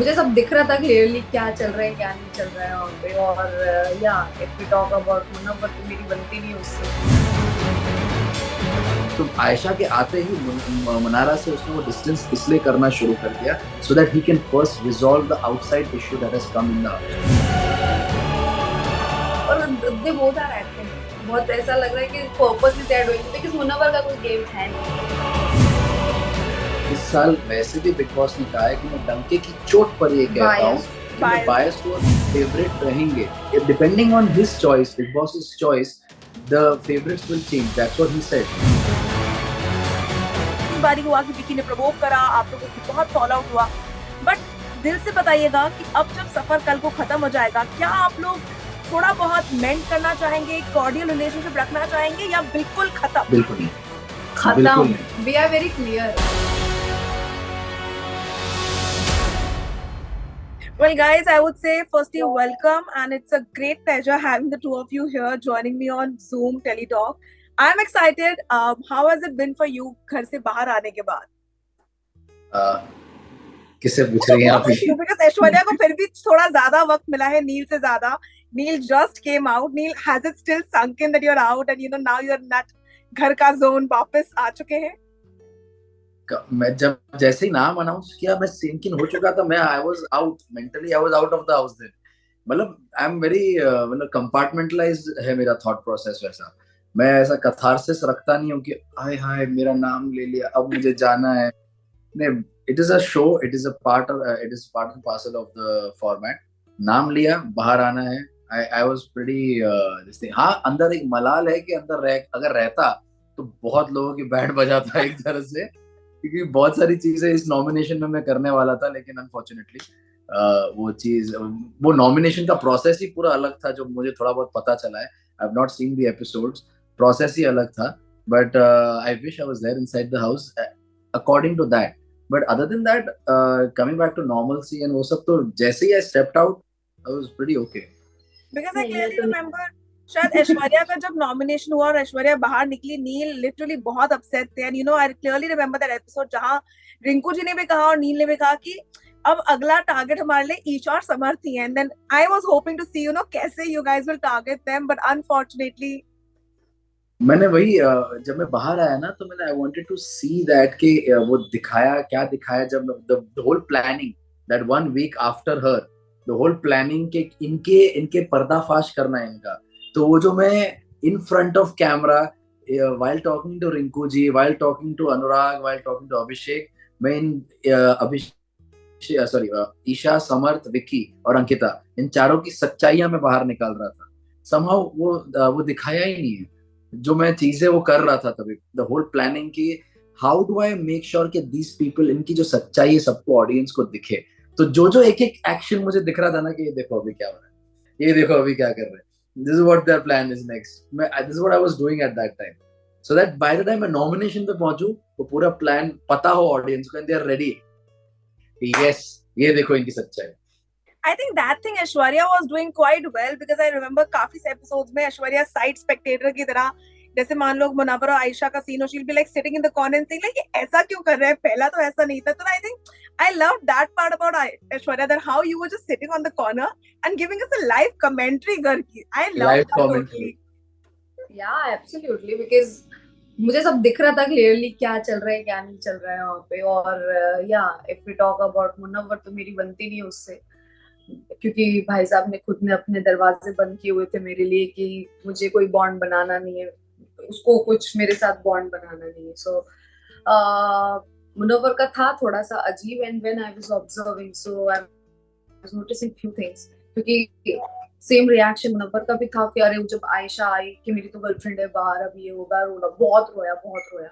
मुझे सब दिख रहा था क्लियरली क्या चल रहा है क्या नहीं चल रहा है वहाँ पे। और या if we talk about Munawar तो मेरी बनती नहीं उससे। तो आयशा के आते ही मनारा से उसने वो डिस्टेंस इसलिए करना शुरू कर दिया so that he can first resolve the outside issue that has come in the house. और दे बोथ आर एक्टिंग, बहुत ऐसा लग रहा है कि purposely they are doing because Munawar का कोई गेम है नहीं। इस साल वैसे भी बिग बॉस ने कहा है कि मैं डंके की चोट पर ये कहता हूँ कि मैं बायस्ड और फेवरेट रहेंगे। Depending on his choice, big boss choice, the favourites will change, that's what he said. बारी हुआ कि विकी ने प्रवोक करा, आप लोगों को बहुत फॉल आउट हुआ, बट दिल से बताइएगा कि अब जब सफर कल को खत्म हो जाएगा, क्या आप लोग थोड़ा बहुत मेंट करना चाहेंगे, कॉर्डियल रिलेशनशिप रखना चाहेंगे, या बिल्कुल खत्म? बिल्कुल नहीं, खत्म। We are very clear. Well, guys, I would say firstly, welcome, and it's a great pleasure having the two of you here joining me on Zoom Teletalk. I'm excited. How has it been for you घर से बाहर आने के बाद? किससे पूछ रही हैं आप? Because ऐश्वर्या को फिर भी थोड़ा ज्यादा वक्त मिला है नील से ज्यादा. Neil just came out. Neil, has it still sunk in that you're out and now you're in that घर का zone वापस आ चुके हैं? मैं जब जैसे ही नाम अनाउंस किया मैं सिंक इन हो चुका था। मैं I was out mentally, I was out of the house then. मतलब आई एम वेरी मतलब कंपार्टमेंटलाइज्ड है मेरा थॉट प्रोसेस वैसा। मैं ऐसा कथारसिस रखता नहीं हूँ कि हाय हाय मेरा नाम ले लिया अब मुझे जाना है। नहीं, it is a show, it is part and parcel of the format. नाम लिया, बाहर आना है। आई वाज प्रीटी दिस थिंग। हाँ, अंदर एक मलाल है कि अगर रहता तो बहुत लोगों की बैंड बजाता एक तरह से, क्योंकि बहुत सारी चीजें इस नॉमिनेशन में मैं करने वाला था, लेकिन अनफॉर्चुनेटली वो नॉमिनेशन का प्रोसेस ही पूरा अलग था जो मुझे थोड़ा बहुत पता चला है। I have not seen the episodes, process ही अलग था। But I wish I was there inside the house according to that. But other than that, coming back to normalcy and वो सब, तो जैसे ही I stepped out I was pretty okay. Because I clearly remember शायद ऐश्वर्या का जब nomination हुआ और ऐश्वर्या बाहर निकली, नील लिटरली बहुत अपसेट थे, and I clearly remember that episode जहां रिंकू जी ने भी कहा और नील ने भी कहा कि अब अगला टारगेट हमारे लिए ईशा और समर्थ ही है, and then I was hoping to see कैसे you guys will target them, but unfortunately मैंने वही जब मैं बाहर आया ना तो मैंने I wanted to see that कि वो दिखाया क्या दिखाया, जब the whole planning that one week after her, the whole planning के इनके इनके पर्दाफाश करना है इनका। तो वो जो मैं in front of camera while talking to Rinku ji, while talking to Anurag, while talking to Abhishek, मैं इन अभिषेक सॉरी ईशा, समर्थ, विक्की और अंकिता, इन चारों की सच्चाइयां मैं बाहर निकाल रहा था। समहाउ वो दिखाया ही नहीं है जो मैं चीजें वो कर रहा था तभी। द होल प्लानिंग की how do I make sure कि दीज पीपल, इनकी जो सच्चाई है सबको, ऑडियंस को दिखे। तो जो जो एक एक एक्शन मुझे दिख रहा था ना कि ये देखो अभी क्या हो रहा है, ये देखो अभी क्या कर रहे हैं, this is what their plan is next, मैं this is what I was doing at that time, so that by the time मैं नॉमिनेशन पे पहुंचूं वो पूरा प्लान पता हो ऑडियंस को and they are ready. Yes, ये देखो इनकी सच्चाई। I think that thing Aishwarya was doing quite well, because I remember काफी episodes में Aishwarya side spectator की तरह, जैसे मान लो मुनव्वर और आयशा का सीन हो, she'll be like sitting in the corner and saying like ऐसा क्यों कर रहे हैं, पहला तो ऐसा नहीं था। तो I think I loved that part about Aishwarya, that how you were just sitting on the corner and giving us a live commentary घर की। I loved that totally. Yeah, absolutely, because मुझे सब दिख रहा था क्लियरली क्या चल रहा है क्या नहीं चल रहा है वहाँ पे। और या if we talk about Munawar तो मेरी बनती नहीं उससे, क्योंकि भाई साहब ने खुद ने अपने दरवाजे बंद किए हुए थे मेरे लिए कि मुझे कोई बॉन्ड बनाना नहीं है, उसको कुछ मेरे साथ बॉन्ड बनाना नहीं है। सो मुनव्वर का था थोड़ा सा अजीब, and when I was observing so I was noticing few things, क्योंकि सेम रिएक्शन मुनव्वर का भी था कि अरे जब आयशा आई कि मेरी तो गर्लफ्रेंड है बाहर, अब ये होगा, रोना बहुत रोया बहुत रोया।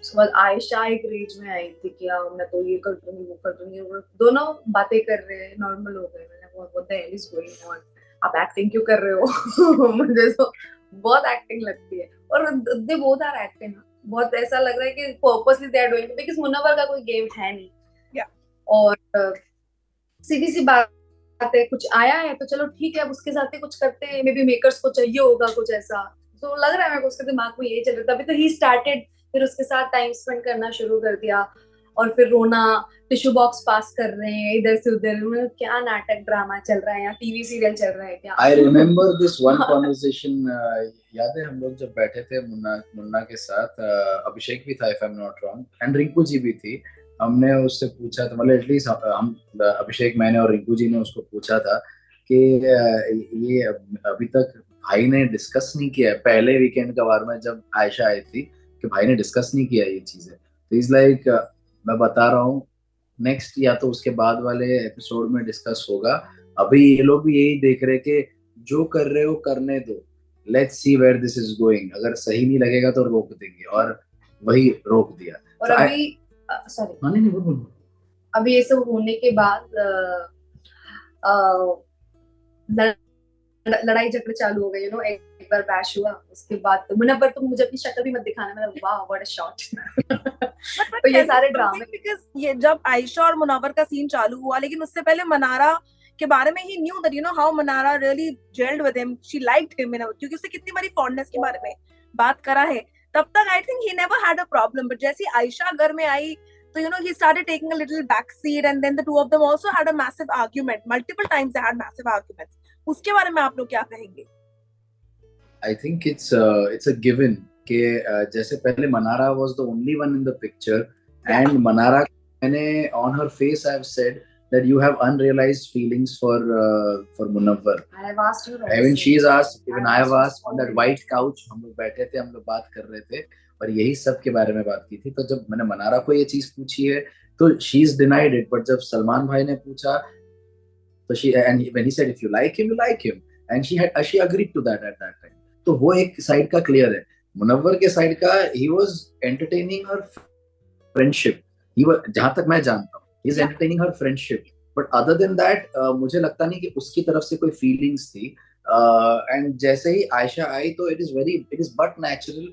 उसके बाद आयशा एक रेंज में आई थी कि मैं तो ये कर दूंगी वो कर दूंगी, दोनों बातें कर रहे हैं, नॉर्मल हो गए। मैंने what the hell is going on, आप एक्टिंग क्यों कर रहे हो? मुझे तो बहुत एक्टिंग लगती है, और दे बोथ आर एक्टिंग। बहुत ऐसा लग रहा है कि purposely they are doing, because Munawar का कोई गेम है नहीं। और सीधी सी बात है, कुछ आया है तो चलो ठीक है, अब उसके साथ ही कुछ करते हैं, मे बी मेकर्स को चाहिए होगा कुछ ऐसा, तो लग रहा है मेरे को उसके दिमाग में यही चल रहा था। अभी तो ही स्टार्टेड, फिर उसके साथ टाइम स्पेंड करना शुरू कर दिया, और फिर रोना, टिश्यू बॉक्स पास कर रहे हैं इधर से उधर, मतलब क्या नाटक ड्रामा चल रहा है यहाँ, टीवी सीरियल चल रहा है क्या? I remember this one conversation, याद है हम लोग जब बैठे थे मुन्ना मुन्ना के साथ, अभिषेक भी था if I am not wrong, and Rinku ji भी थी। हमने उससे पूछा था, मतलब एटलीस्ट हम अभिषेक, मैंने और रिंकू जी ने उसको पूछा था कि ये अभी तक भाई ने डिस्कस नहीं किया है, पहले वीकेंड का वार में जब आयशा आई थी, कि भाई ने डिस्कस नहीं किया ये चीजें। तो इज लाइक, मैं बता रहा हूँ, नेक्स्ट या तो उसके बाद वाले एपिसोड में डिस्कस होगा। अभी ये लोग भी यही देख रहे कि जो कर रहे हो करने दो, let's see where this is going, अगर सही नहीं लगेगा तो रोक देंगे, और वही रोक दिया। और So अभी सॉरी, नहीं नहीं बोलो। अभी ये सब होने के बाद लड़ाई झगड़े चालू हो गए, यू नो, एक बार बैश हुआ, उसके बाद तो मुनव्वर, तुम मुझे अपनी शक्ल भी मत दिखाना, मतलब वाह व्हाट अ शॉट। तो ये सारे ड्रामे, बिकॉज ये जब आयशा और मुनव्वर का सीन चालू हुआ, लेकिन उससे पहले मनारा के बारे में ही knew that you know how Mannara really jelled with him, she liked him, क्योंकि उससे कितनी बड़ी फॉन्डनेस के बारे में बात करा है। तब तक I think he never had a problem, but जैसे आयशा घर में आई तो you know he started taking a little back seat, and then the two of them also had a massive argument, multiple times they had massive arguments. उसके बारे में आप लोग क्या कहेंगे? I think it's a given कि जैसे पहले Mannara was the only one in the picture, and Mannara, मैंने on her face I have said that you have unrealized feelings for Munawwar. I have asked her also. Even she's asked, even I have asked on that white couch, हम लोग बैठे थे, हम लोग बात कर रहे थे और यही सब के बारे में बात की थी। तो जब मैंने मनारा को ये चीज पूछी है तो she's denied it, but जब सलमान भाई ने पूछा तो and when he said if you like him you like him, and she agreed to that at that time. तो वो एक साइड का क्लियर है। मुनव्वर के साइड का, he was entertaining her friendship, जहां तक मैं जानता हूँ he is entertaining her friendship, but other than that मुझे लगता नहीं कि उसकी तरफ से कोई फीलिंग्स थी। एंड जैसे ही आयशा आई तो इट इज बट नेचुरल,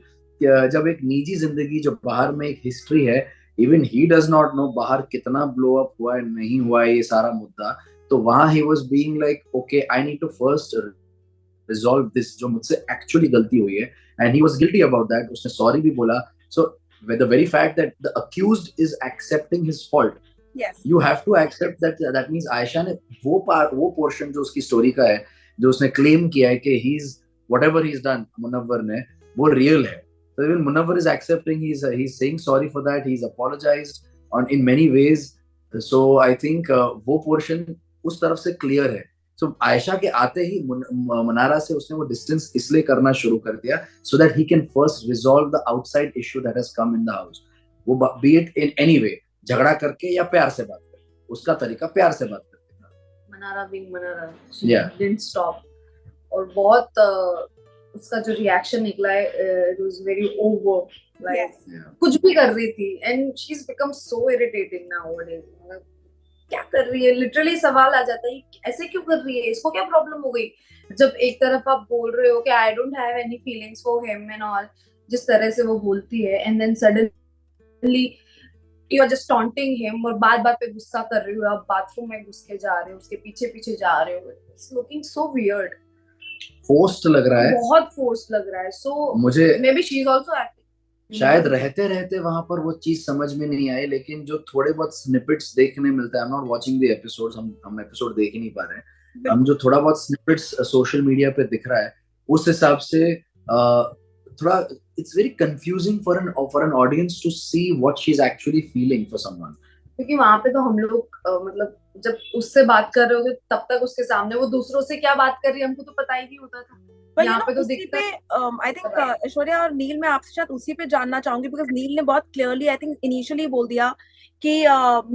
जब एक निजी जिंदगी जो बाहर में एक हिस्ट्री है, even he does not know बाहर कितना ब्लो अप हुआ है नहीं हुआ है ये सारा मुद्दा, तो वहां ही was being like okay I need to first resolve this, जो मुझसे एक्चुअली गलती हुई है, and he was guilty about that, उसने सॉरी भी बोला। सो with the very fact that the accused is accepting his fault, yes, you have to accept that means Ayesha ने वो पोर्शन जो उसकी स्टोरी का है, जो उसने क्लेम किया है कि he's whatever he's done, Munawwar ने, वो रियल है। So even Munawar is accepting, he's saying sorry for that, he's apologized in many ways. So I think वो पोर्शन उस तरफ से क्लियर है। So आयशा के आते ही मनारा से उसने वो डिस्टेंस इसलिए करना शुरू कर दिया so that he can first resolve the outside issue that has come in the house, वो be it in any way, झगड़ा करके या प्यार से बात करके, उसका तरीका प्यार से बात करके था। Mannara being Mannara, Yeah. didn't stop, और बहुत उसका जो रिएक्शन निकला है, it was very over, like yes, कुछ भी कर रही थी, and she's become so irritating nowadays, मतलब क्या कर रही है, लिटरली सवाल आ जाता है ऐसे क्यों कर रही है, इसको क्या प्रॉब्लम हो गई, जब एक तरफ आप बोल रहे हो कि I don't have any feelings for him and all, जिस तरह से वो बोलती है, and then suddenly you are just taunting him, और बात बात पे गुस्सा कर रही हो, आप बाथरूम में घुस के जा रहे हो, उसके पीछे पीछे जा रहे हो, it's looking so weird, forced लग रहा है, बहुत फोर्स्ड लग रहा है। सो मुझे may be she is also acting, शायद रहते रहते वहां पर वो चीज समझ में नहीं आई, लेकिन जो थोड़े बहुत स्निपेट्स देखने मिलता है, आई am not watching the episodes, हम एपिसोड देख ही नहीं पा रहे हैं, हम जो थोड़ा बहुत स्निपेट्स सोशल मीडिया पे दिख रहा है उस हिसाब से थोड़ा it's very confusing for an audience to see what she is actually feeling for someone, क्योंकि वहां पे तो हम लोग मतलब जब उससे बात कर रहे होते तब तक उसके सामने वो दूसरों से क्या बात कर रही है हमको तो पता ही नहीं होता था। पर यहाँ you know, पे तो उसी दिखता पे आई थिंक ऐश्वर्या और नील, मैं आपसे शायद उसी पे जानना चाहूंगी, बिकॉज नील ने बहुत क्लियरली आई थिंक इनिशियली बोल दिया कि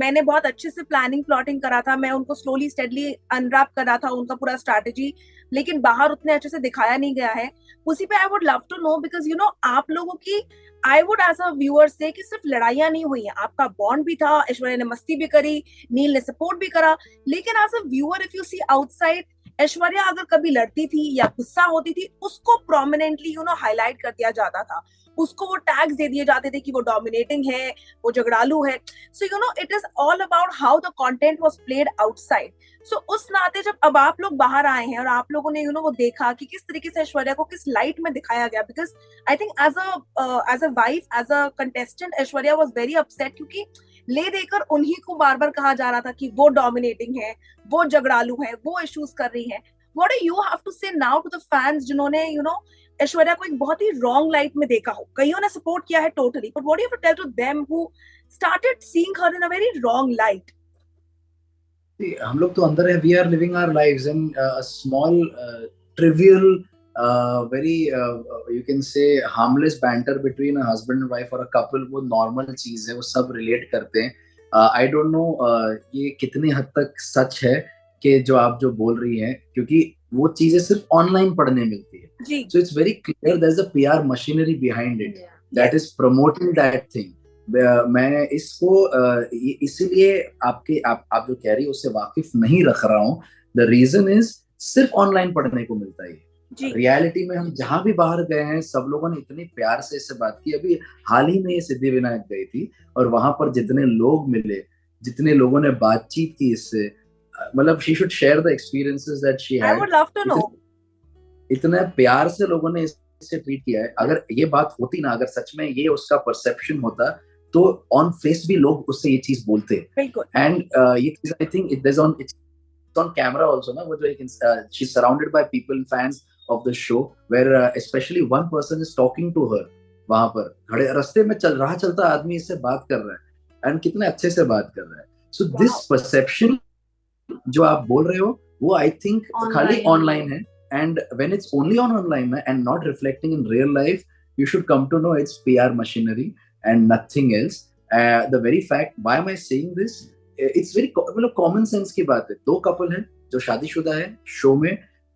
मैंने बहुत अच्छे से प्लानिंग प्लॉटिंग करा था, मैं उनको स्लोली स्टेडली अनरैप कर रहा था उनका पूरा स्ट्रैटेजी, लेकिन बाहर उतने अच्छे से दिखाया नहीं गया है। उसी पे I would love to know, because you know आप लोगों की, I would as a viewer से कि सिर्फ लड़ाइयां नहीं हुई हैं, आपका बॉन्ड भी था, ऐश्वर्या ने मस्ती भी करी, नील ने सपोर्ट भी करा, लेकिन as a viewer if you see outside, Aishwarya अगर कभी लड़ती थी या गुस्सा होती थी, उसको प्रोमिनेंटली यू नो हाईलाइट कर दिया जाता था, उसको वो टैग्स दे दिए जाते थे कि वो डोमिनेटिंग है, वो झगड़ालू है। So you know it is all about how the content was played outside. सो उस नाते जब अब आप लोग बाहर आए हैं और आप लोगों ने यू नो वो देखा कि किस तरीके से ऐश्वर्या को किस लाइट में दिखाया गया, because I think as a wife, as a contestant, Aishwarya was very upset, क्योंकि ले देकर उन्हीं को बार बार कहा जा रहा था कि वो डोमिनेटिंग है, वो झगड़ालू है, वो इश्यूज कर रही है. What do you have to say now to the fans जिन्होंने ऐश्वर्या को एक बहुत ही रॉन्ग लाइट में देखा हो? कईयों ने सपोर्ट किया है totally, but what do you have to tell to them who started seeing her in a very wrong light? हम लोग तो अंदर है, we are living our lives in a small trivial very you can say harmless banter between a husband and wife और a couple. वो normal चीज है, वो सब रिलेट करते हैं. आई डोंट नो ये कितनी हद तक सच है कि जो आप जो बोल रही हैं, क्योंकि वो चीजें सिर्फ ऑनलाइन पढ़ने मिलती है. So it's very clear there is a PR machinery behind it that is promoting that thing. मैं इसको इसीलिए आप जो कह रही है उससे वाकिफ नहीं रख रहा हूँ. द रीजन इज सिर्फ ऑनलाइन पढ़ने को मिलता है. रियलिटी में हम जहां भी बाहर गए हैं, सब लोगों ने इतनी प्यार से इससे बात की. अभी हाल ही में ये सिद्धि विनायक गई थी और वहां पर जितने लोग मिले, जितने लोगों ने बातचीत की इससे, मतलब she should share the experiences that she had. I would love to know. इतने प्यार से लोगों ने इससे ट्रीट किया है. अगर ये बात होती ना, अगर सच में ये उसका परसेप्शन होता, तो ऑन फेस भी लोग उससे ये चीज बोलते. एंड ये चीज I think it is on camera also ना. वो जो एक she is surrounded by people, fans of the show, where specially one person is talking to her. वहां पर खड़े रास्ते में चलता आदमी इससे बात कर रहा है, एंड कितने अच्छे से बात कर रहा है. सो दिस परसेप्शन जो आप बोल रहे हो, वो आई थिंक खाली ऑनलाइन है. And when it's only on online and not reflecting in real life, you should come to know it's PR machinery and nothing else. The very fact, why am I saying this? It's very मतलब common sense की बात है. दो couple हैं जो शादीशुदा है show में.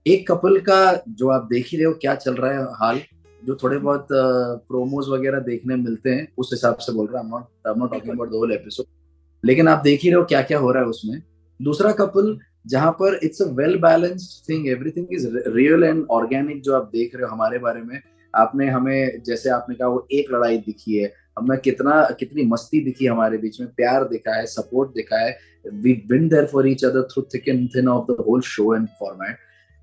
एक कपल का जो आप देख ही रहे हो क्या चल रहा है हाल, जो थोड़े बहुत प्रोमोज वगैरह देखने मिलते हैं, उस हिसाब से बोल रहा हूँ. I'm not talking about the whole episode. लेकिन आप देख ही रहे हो क्या क्या हो रहा है उसमें. दूसरा कपल जहां पर it's a well balanced thing, everything is real and organic. जो आप देख रहे हो हमारे बारे में, आपने हमें, जैसे आपने कहा, वो एक लड़ाई दिखी है, हमें कितनी मस्ती दिखी हमारे बीच में, प्यार दिखा है, सपोर्ट दिखा है. We been there for each other through thick and thin of the whole show and format.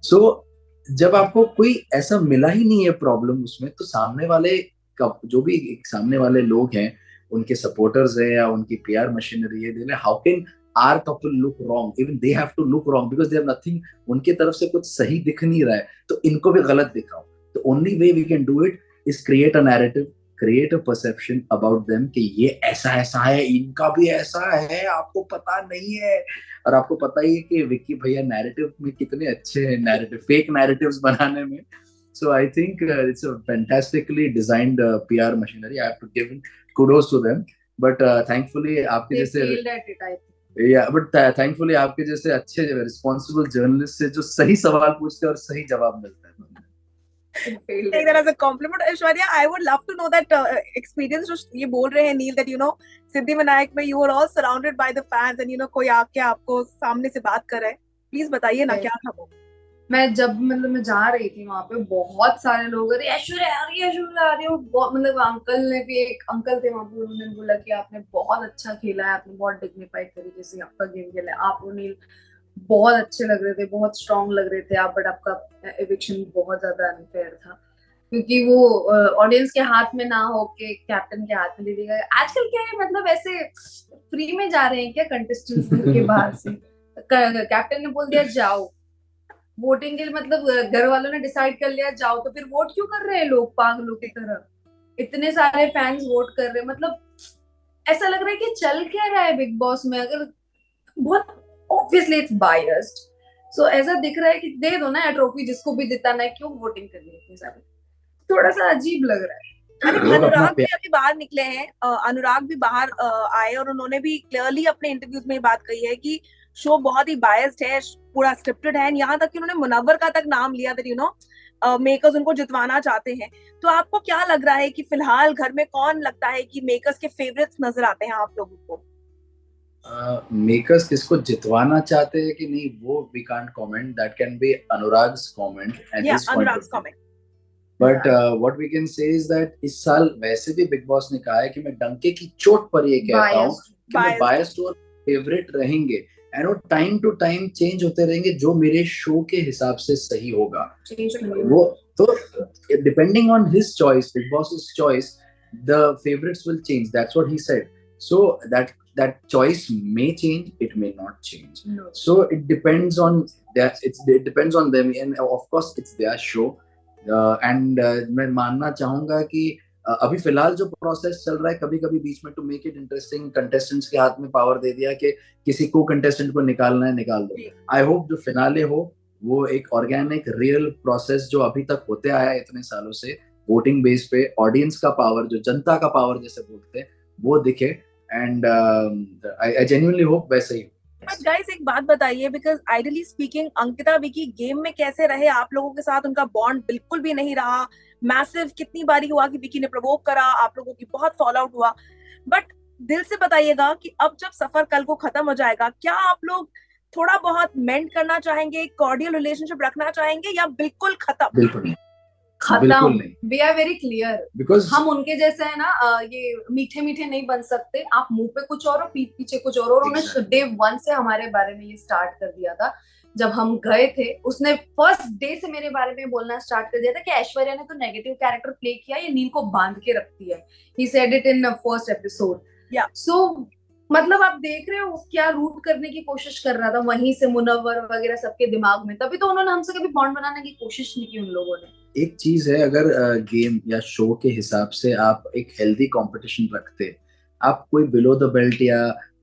So जब आपको कोई ऐसा मिला ही नहीं है प्रॉब्लम उसमें, तो सामने वाले जो भी सामने वाले लोग हैं, उनके सपोर्टर्स है या उनकी पीआर मशीनरी है, how can our couple look wrong? Even they have to look wrong because they have nothing. उनके तरफ से कुछ सही दिख नहीं रहा है, तो इनको भी गलत दिखाओ. The only way we can do it is create a narrative, create a perception about them कि ये ऐसा ऐसा है, इनका भी ऐसा है, आपको पता नहीं है. और आपको पता ही है कि विक्की भैया नैरेटिव में कितने अच्छे हैं, नैरेटिव फेक नैरेटिव्स बनाने में. So I think it's a fantastically designed PR machinery. I have to give kudos to them. But thankfully आपके जैसे बट थैंकफुली आपके जैसे अच्छे रिस्पॉन्सिबल जर्नलिस्ट से जो सही सवाल पूछते हैं और सही जवाब मिलता है. Take that as a compliment, Aishwarya. I would love to know that experience जो ये बोल रहे हैं नील, that सिद्धि विनायक में you were all surrounded by the fans and कोई आके आपको सामने से बात कर रहा है. प्लीज बताइए ना क्या था वो. मैं जब मैं जा रही थी वहां पे, बहुत सारे लोग, अरे ऐश्वर्या आ रही है, ऐश्वर्या आ रही है. मतलब अंकल ने भी, एक अंकल थे वहां पे, उन्होंने बोला कि आपने बहुत अच्छा खेला है, आपने बहुत डिग्निफाइड तरीके से आपका गेम खेला है, आप नील बहुत अच्छे लग रहे थे, बहुत स्ट्रांग लग रहे थे आप, बट आपका एविक्शन बहुत ज्यादा अनफेयर था, क्योंकि वो ऑडियंस के हाथ में ना हो के कैप्टन के हाथ में दे दिया. आजकल क्या है, मतलब ऐसे फ्री में जा रहे हैं क्या कंटेस्टेंट्स के बाहर से? कैप्टन ने बोल दिया जाओ वोटिंग के लिए, मतलब घर वालों ने डिसाइड कर लिया जाओ, तो फिर वोट क्यों कर रहे हैं लोग पागलों की तरह? इतने सारे फैंस वोट कर रहे हैं, मतलब ऐसा लग रहा है कि चल क्या रहा है बिग बॉस में. अगर बहुत ऑब्वियसली इट्स बायस्ड, सो ऐसा दिख रहा है कि दे दो ना ट्रॉफी जिसको भी जिताना है, क्यों वोटिंग करनी है इतनी सारी. थोड़ा सा अजीब लग रहा है. अनुराग भी अभी बाहर निकले हैं. अनुराग भी बाहर आए और उन्होंने भी क्लियरली अपने इंटरव्यूज में बात कही है कि शो बहुत ही बायस्ड है, पूरा स्क्रिप्टेड है. यहाँ तक कि उन्होंने मुनव्वर का तक नाम लिया था, मेकर्स उनको जितवाना चाहते हैं. तो आपको क्या लग रहा है कि फिलहाल घर में कौन लगता है कि मेकर्स के फेवरेट्स नजर आते हैं आप लोगों को? मेकर्स किसको जितवाना चाहते हैं कि नहीं, वो we can't comment. That can be Anurag's comment at this point. But what we can say is that इस साल वैसे भी बिग बॉस ने कहा है कि मैं डंके की चोट पर ये कहता हूँ कि मैं बायस्ड और फेवरेट रहेंगे, एंड वो टाइम टू टाइम चेंज होते रहेंगे जो मेरे शो के हिसाब से सही होगा. वो तो depending on his choice, Bigg Boss's choice, the favorites will change. That's what he said. So that that choice may change, it may not change. No. So it depends on that. It depends on them, and of course it's their show. And मैं मानना चाहूंगा कि अभी फिलहाल जो process चल रहा है, कभी कभी बीच में to make it interesting contestants के हाथ में पावर दे दिया कि किसी को कंटेस्टेंट को निकालना है निकाल दो. आई होप जो फिनाले हो वो एक ऑर्गेनिक रियल प्रोसेस जो अभी तक होते आया है इतने सालों से, वोटिंग बेस पे ऑडियंस का पावर, जो जनता का पावर जैसे बोलते हैं, वो दिखे. एंड आई जेन्युइनली होप वैसे ही. बट गाइस एक बात बताइए, because ideally speaking Ankita Vicky game में कैसे रहे आप लोगों के साथ? उनका बॉन्ड बिल्कुल भी नहीं रहा. मैसिव कितनी बारी हुआ कि विकी ने प्रोवोक करा, आप लोगों की बहुत फॉल आउट हुआ. बट दिल से बताइएगा कि अब जब सफर कल को खत्म हो जाएगा, क्या आप लोग थोड़ा बहुत मेंट करना चाहेंगे, कॉर्डियल रिलेशनशिप रखना चाहेंगे, या बिल्कुल खत्म? बिल्कुल नहीं. खत्म. We are very clear. Because हम उनके जैसे है ना, ये मीठे मीठे नहीं बन सकते. आप मुंह पे कुछ और पीठ पीछे कुछ और. उन्होंने डे 1 से हमारे बारे में ये स्टार्ट कर दिया था. जब हम गए थे, उसने फर्स्ट डे से मेरे बारे में बोलना स्टार्ट कर दिया था कि ऐश्वर्या ने तो नेगेटिव कैरेक्टर प्ले किया, ये नील को बांध के रखती है. He said it in first episode. So मतलब आप देख रहे हो क्या रूट करने की कोशिश कर रहा था वहीं से मुनव्वर वगैरह सबके दिमाग में. तभी तो उन्होंने हमसे कभी बॉन्ड बनाने की कोशिश नहीं की उन लोगों ने. एक चीज है, अगर गेम या शो के हिसाब से आप एक हेल्दी कंपटीशन रखते, आप कोई बिलो द बेल्ट या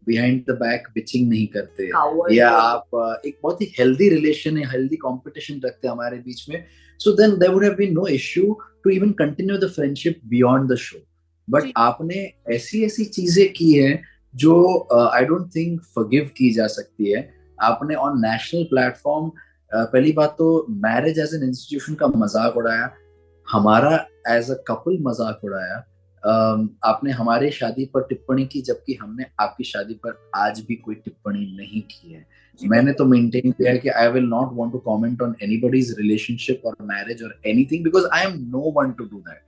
बिहाइंड द बैक बिचिंग नहीं करते, या आप एक बहुत ही हेल्दी रिलेशन है, हेल्दी कंपटीशन रखते हमारे बीच में, so then there would have been no issue to even continue the friendship beyond the show. But आपने ऐसी ऐसी चीजें की हैं जो आई डोंट थिंक फॉरगिव की जा सकती है. आपने ऑन नेशनल प्लेटफॉर्म पहली बात तो मैरिज एज एन इंस्टीट्यूशन का मजाक उड़ाया, हमारा एज अ कपल मजाक उड़ाया. आपने हमारे शादी पर टिप्पणी की, जबकि हमने आपकी शादी पर आज भी कोई टिप्पणी नहीं की है. मैंने तो मेंटेन किया है कि I will not want to comment on anybody's relationship और मैरिज और anything, because I am no one to do that.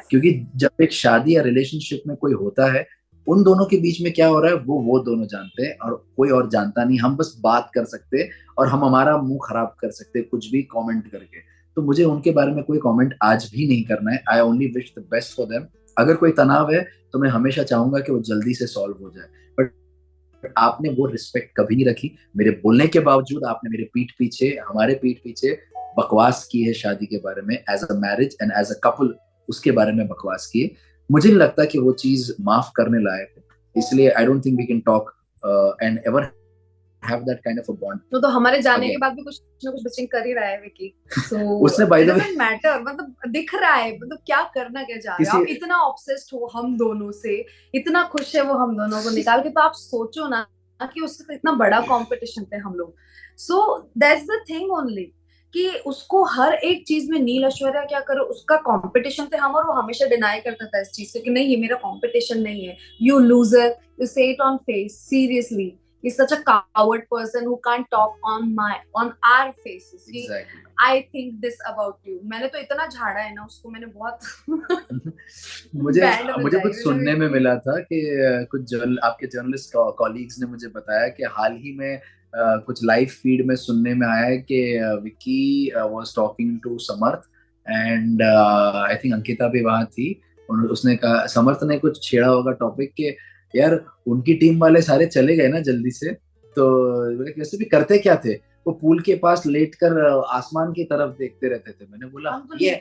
क्योंकि जब एक शादी या रिलेशनशिप में कोई होता है, उन दोनों के बीच में क्या हो रहा है वो दोनों जानते हैं और कोई और जानता नहीं. हम बस बात कर सकते हैं और हम हमारा मुंह खराब कर सकते हैं कुछ भी कमेंट करके. तो मुझे उनके बारे में कोई कमेंट आज भी नहीं करना है. I only wish the best for them. अगर कोई तनाव है तो मैं हमेशा चाहूंगा कि वो जल्दी से सॉल्व हो जाए. बट आपने वो रिस्पेक्ट कभी नहीं रखी. मेरे बोलने के बावजूद आपने मेरे पीठ पीछे, हमारे पीठ पीछे बकवास की है शादी के बारे में, as a marriage and as a couple उसके बारे में बकवास की है. मुझे नहीं लगता कि वो चीज माफ करने लायक है. इसलिए I don't think we can talk and ever have that kind of a bond. तो हमारे जाने के बाद भी कुछ ना कुछ बिचिंग कर ही रहा है विकी. सो उसने by the way doesn't matter, मतलब दिख रहा है, मतलब क्या करना क्या चाह रहे हो आप. इतना ऑब्सेस्ड हो हम दोनों से, इतना खुश है वो हम दोनों को निकाल के. तो आप सोचो ना कि उससे इतना बड़ा कंपटीशन थे हम लोग. So that's the thing only कि उसको हर एक चीज में नील ऐश्वर्या क्या करो, उसका कंपटीशन थे हम, और वो हमेशा डिनाई करता था इस चीज को कि नहीं ये मेरा कंपटीशन नहीं है. यू लूजर, यू से it on face. Seriously he's such a coward person who can't talk on our faces. Exactly. I think this about you. मैंने तो इतना झाड़ा है ना उसको, मैंने बहुत मुझे कुछ सुनने में मिला था कि कुछ आपके जर्नलिस्ट कॉलीग्स ने मुझे बताया कि हाल ही में कुछ लाइव फीड में सुनने में आया है कि Vicky was talking to Samarth and I think Ankita भी वहां थी. उसने कहा, समर्थ ने कुछ छेड़ा होगा टॉपिक के, यार उनकी टीम वाले सारे चले गए ना जल्दी से, तो वैसे भी करते क्या थे, वो पूल के पास लेट कर आसमान की तरफ देखते रहते थे. मैंने बोला ये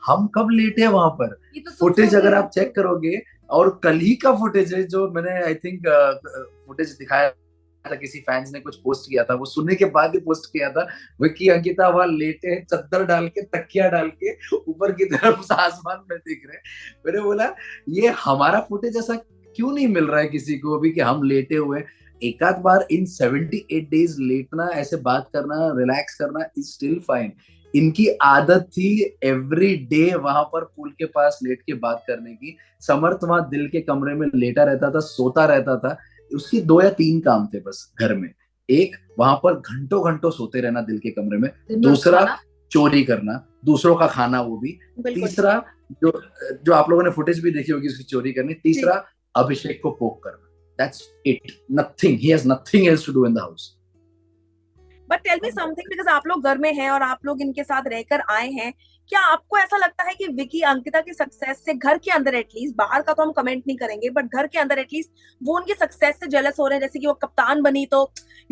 हम कब लेटे हैं वहां पर. फुटेज अगर आप चेक करोगे, और कल ही का फुटेज है जो मैंने आई थिंक फुटेज दिखाया था, किसी फैंस ने कुछ पोस्ट किया था, वो सुनने के बाद ही पोस्ट किया था. विकी अंकिता वहां लेटे हैं, चद्दर डाल के, तकिया डाल के, ऊपर की तरफ आसमान में देख रहे हैं. मैंने बोला ये हमारा फुटेज ऐसा क्यों नहीं मिल रहा है किसी को भी कि हम लेटे हुए. एक आध बार इन 78 डेज लेटना, ऐसे बात करना, रिलैक्स करना इज स्टिल फाइन. इनकी आदत थी एवरी डे वहां पर पूल के पास लेट के बात करने की. समर्थ वहां दिल के कमरे में लेटा रहता था, सोता रहता था. उसकी 2 या 3 काम थे बस घर में. एक, वहां पर घंटों घंटों सोते रहना दिल के कमरे में. दूसरा, चोरी करना, दूसरों का खाना, वो भी. तीसरा, जो आप लोगों ने फुटेज भी देखी होगी उसकी चोरी करनी. तीसरा, अभिषेक को पोक करना. That's it. Nothing. He has nothing else to do in the house. But tell me something, because आप लोग घर में हैं और आप लोग इनके साथ रहकर आए हैं, क्या आपको ऐसा लगता है कि विकी अंकिता की सक्सेस से घर के अंदर एटलीस्ट, बाहर का तो हम कमेंट नहीं करेंगे, बट घर के अंदर एटलीस्ट वो उनकी सक्सेस से जेलस हो रहे हैं? जैसे कि वो कप्तान बनी तो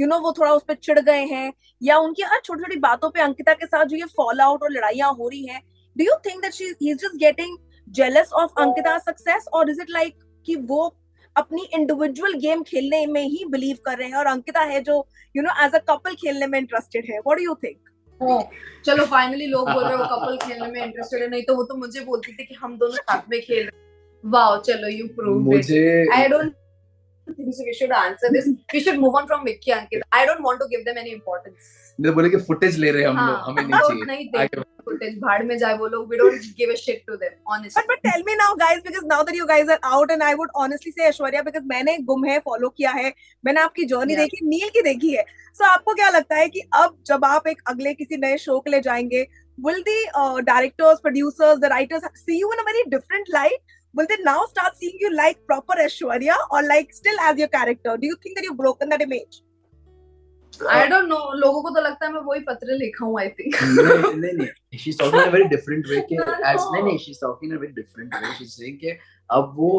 वो थोड़ा उस पर चिढ़ गए हैं, या उनकी हर छोटी छोटी बातों पे अंकिता के साथ जो ये फॉल आउट और लड़ाइयां हो रही हैं, do you think that she is just getting jealous of Ankita success, और इज इट लाइक कि वो अपनी इंडिविजुअल गेम खेलने में ही बिलीव कर रहे हैं और अंकिता है जो एज अ कपल खेलने में इंटरेस्टेड है? What do you think? चलो फाइनली लोग बोल रहे हो कपल खेलने में इंटरेस्टेड है, नहीं तो वो तो मुझे बोलती थी कि हम दोनों साथ में खेल रहे। वाओ, चलो you proved it. I don't think so we should answer this. We should move on from Vicky Ankit. I don't want to give them any importance. नहीं बोले कि फुटेज ले रहे हैं हम लोग, हमें नहीं चाहिए। नहीं देंगे फुटेज, भाड़ में जाए वो लोग। We don't give a shit to them, honestly. But tell me now guys, because now that you guys are out, and I would honestly say Aishwarya, because मैंने गुम है फॉलो किया है, मैंने आपकी जर्नी देखी, नील की देखी है, so आपको क्या लगता है कि अब जब आप एक अगले किसी नए शो के लिए जाएंगे, will the directors, producers, the writers see you in a very different light? Will they now start seeing you like proper Aishwarya, or like still as your character? Do you think that you've broken that image? I don't know. लोगों को तो लगता है मैं वही पत्र लिखा हूँ, I think. नहीं, she's talking in a very different way कि नहीं, she's talking in a very different way. She's saying कि अब वो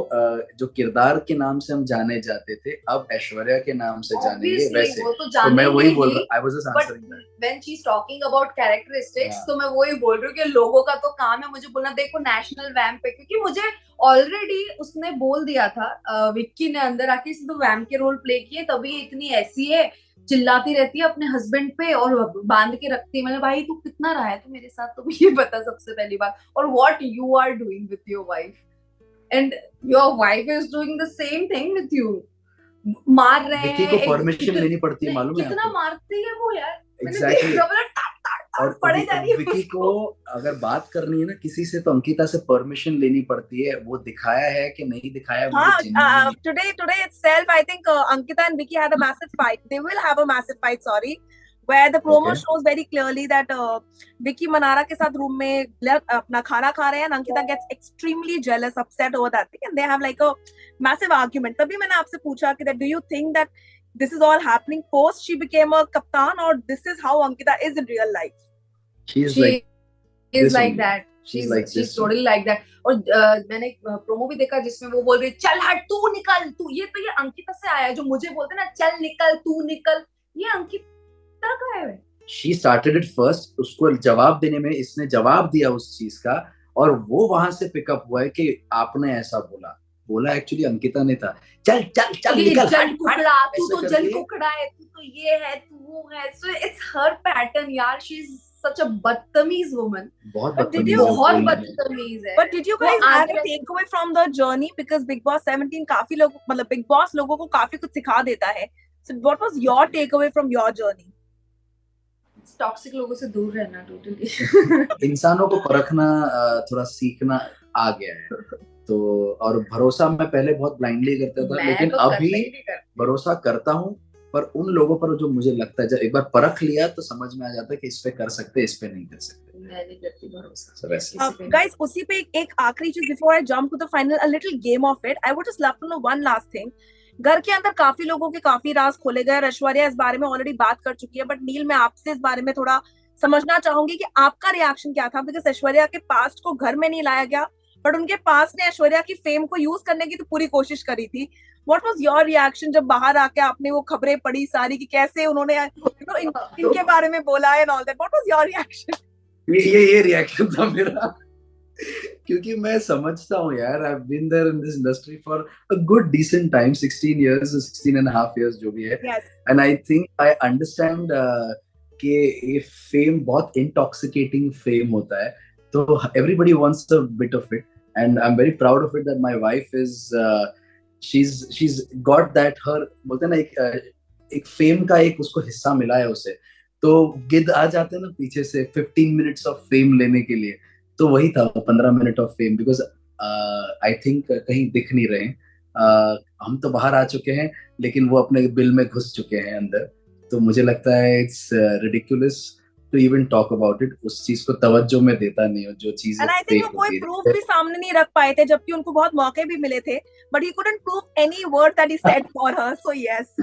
जो किरदार के नाम से हम जाने जाते थे, अब ऐश्वर्या के नाम से जानेंगे वैसे। वो तो मैं वही बोल रहा हूँ। I was just answering that. When she's talking about characteristics, तो मैं वही बोल रही हूँ कि लोगों का तो काम है मुझे बोलना, देखो नेशनल वैम्प पे, क्योंकि मुझे ऑलरेडी उसने बोल दिया था, विक्की ने अंदर आके इसने तो वैम्प के रोल प्ले किए, तभी इतनी ऐसी है, चिल्लाती रहती है अपने हस्बैंड पे और बांध के रखती है। मैंने, भाई तू कितना रहा है तू मेरे साथ, तो ये बता सबसे पहली बात, और what you are doing with your wife, and your wife is doing the same thing with you. मार रहे हैं, विक्की को परमिशन लेनी पड़ती है, मालूम है कितना आपको? मारती है वो यार। Exactly. और पड़े जा रही है विक्की को अगर बात करनी है ना किसी से, तो अंकिता से परमिशन लेनी पड़ती है। वो दिखाया है कि नहीं दिखाया है, हाँ, today itself I think Ankita and Vicky had a massive fight. They will have a massive fight, sorry, where the promo shows very clearly that Vicky Manara के साथ रूम में अपना खाना खा रहे हैं, and Ankita gets extremely jealous, upset over that thing, and they have like a massive argument. तभी मैंने आपसे पूछा कि that do you think that this is all happening post she became a captain, or this is how Ankita is in real life? She is like that. She's totally like that. और मैंने promo भी देखा जिसमें वो बोल रही है चल हट तू निकल तू, ये तो ये अंकिता से आया है, जो मुझे बोलते ना चल निकल तू निकल, ये अंकिता का है। She started it first, उसको जवाब देने में इसने जवाब दिया उस चीज का, और वो वहां से पिकअप हुआ है कि आपने ऐसा बोला एक्चुअली अंकिता ने था, चल चल चल निकल, जल कुकड़ा, तू तो जल कुकड़ा है, तू तो ये है, तू वो है। So it's her pattern यार, she's such a बदतमीज woman. बहुत बदतमीज है। But did you guys have a takeaway from the journey? Because Big Boss 17 काफी लोग, मतलब Big Boss लोगों को काफी कुछ सिखा देता है. So what was your takeaway from your journey? Toxic लोगों से दूर रहना, टोटली। इंसानों को परखना थोड़ा सीखना आ गया है, तो और भरोसा मैं पहले बहुत ब्लाइंडली करता था, लेकिन अभी भरोसा करता हूँ, पर उन लोगों पर जो मुझे लगता है जब एक बार परख लिया तो समझ में आ जाता है कि इस पे कर सकते, इस पे नहीं कर सकते। मैं नहीं करती भरोसा। Guys, उसी पे एक आखिरी चीज before I jump to the final, a little game of it. I would just love to know one last thing. घर के अंदर काफी लोगों के काफी राज खोले गए, ऐश्वर्या इस बारे में ऑलरेडी बात कर चुकी है, बट नील मैं आपसे इस बारे में थोड़ा समझना चाहूंगी कि आपका रिएक्शन क्या था, बिकॉज ऐश्वर्या के पास्ट को घर में नहीं लाया गया, बट उनके पास ने ऐश्वर्या की फेम को यूज करने की तो पूरी कोशिश करी थी। व्हाट वाज योर रिएक्शन जब बाहर आके आपने वो खबरें पढ़ी सारी कि कैसे उन्होंने इनके बारे में बोला है and all that? What was your reaction? ये रिएक्शन था मेरा, क्योंकि मैं समझता हूँ यार, I have been there in this industry for a good decent time, 16 years, 16 and a half years जो भी है, and I think I understand कि ये फेम बहुत इंटॉक्सिकेटिंग फेम होता है, तो everybody wants a bit of it, and I am very proud of it that my wife is she's got that, her बोलते हैं ना एक फेम का एक उसको हिस्सा मिला है उसे, तो गिद्ध आ जाते हैं ना पीछे से 15 minutes ऑफ फेम लेने के लिए, तो वही था 15 minute of fame, because I think कहीं दिख नहीं रहे, हम तो बाहर आ चुके हैं लेकिन वो अपने बिल में घुस चुके हैं अंदर, तो मुझे लगता है it's ridiculous to even talk about it, उस चीज को तवज्जो में देता नहीं हो जो चीज एंड आई थिंक वो कोई प्रूफ भी सामने नहीं रख पाए थे, जबकि उनको बहुत मौके भी मिले थे, but he couldn't prove any word that he said for her, so yes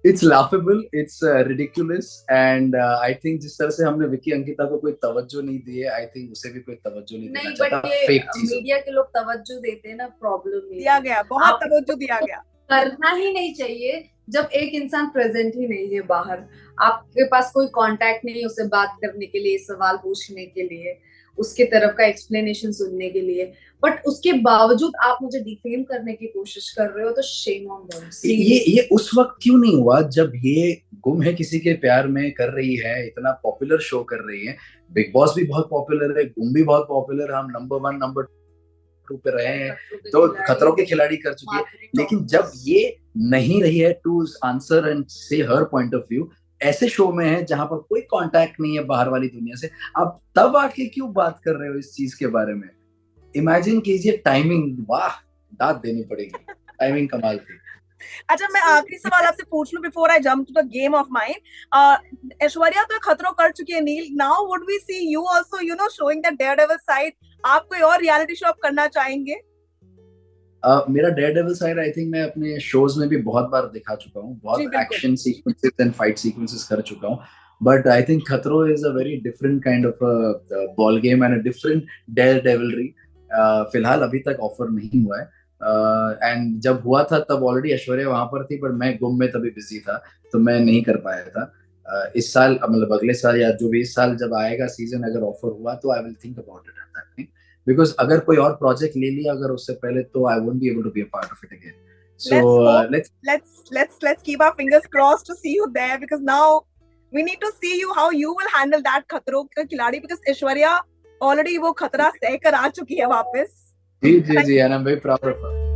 It's laughable, it's ridiculous, and I think जिस तरह से हमने विकी अंकिता को कोई तवज्जो नहीं दी है, I think उसे भी कोई तवज्जो नहीं देना नहीं, चाहता बट ये फेक चीजों। मीडिया के लोग तवज्जो देते हैं ना, प्रॉब्लम दिया ये गया, बहुत आप तवज्जो दिया गया। करना ही नहीं चाहिए जब एक इंसान प्रेजेंट ही नहीं है बाहर, आपके पास कोई कांटेक्ट नहीं है उसे बात करने के लिए, सवाल पूछने के लिए, उसके तरफ का एक्सप्लेनेशन सुनने के लिए, बट उसके बावजूद आप मुझे डिफेम करने की कोशिश कर रहे हो, तो शेम ऑन देम। ये उस वक्त क्यों नहीं हुआ जब ये गुम है किसी के प्यार में कर रही है, इतना पॉपुलर शो कर रही है, बिग बॉस भी बहुत पॉपुलर है, गुम भी बहुत पॉपुलर है, हम नंबर 1 नंबर 2 पे रहे हैं, तो खतरों के खिलाड़ी कर चुकी है, लेकिन जब ये नहीं रही है टू आंसर एंड से हर पॉइंट ऑफ व्यू, ऐसे शो में है जहां पर कोई कांटेक्ट नहीं है बाहर वाली दुनिया से, आप तब आके क्यों बात कर रहे हो इस चीज के बारे में? इमेजिन कीजिए, टाइमिंग, वाह, दाद देनी पड़ेगी, टाइमिंग कमाल थी। अच्छा, मैं आखिरी सवाल आपसे पूछ लूं before I jump to the game of mind. Aishwarya तो खतरों कर चुकी है Neel, now would we see you also showing the daredevil side? आप कोई और रियलिटी शो आप करना चाहेंगे? मेरा डेयरडेविल साइड आई थिंक मैं अपने शोज में भी बहुत बार दिखा चुका हूँ, बहुत action sequences and fight sequences कर चुका हूँ, but I think Khatron is a very different kind of ball game and a different daredevilry. फिलहाल अभी तक ऑफर नहीं हुआ है, एंड जब हुआ था तब ऑलरेडी ऐश्वर्या वहां पर थी, बट मैं गुम में तभी बिजी था, तो मैं नहीं कर पाया था। इस साल, मतलब अगले साल या जो भी इस साल जब आएगा सीजन, अगर ऑफर हुआ तो I will think about it at that time, because अगर कोई और प्रोजेक्ट ले लिया अगर उससे पहले, तो I won't be able to be a part of it again. So let's keep our fingers crossed to see you there, because now we need to see you how you will handle that खतरों का खिलाड़ी, because Aishwarya already वो खतरा सह कर आ चुकी है वापस। जी, and I'm very proud of her.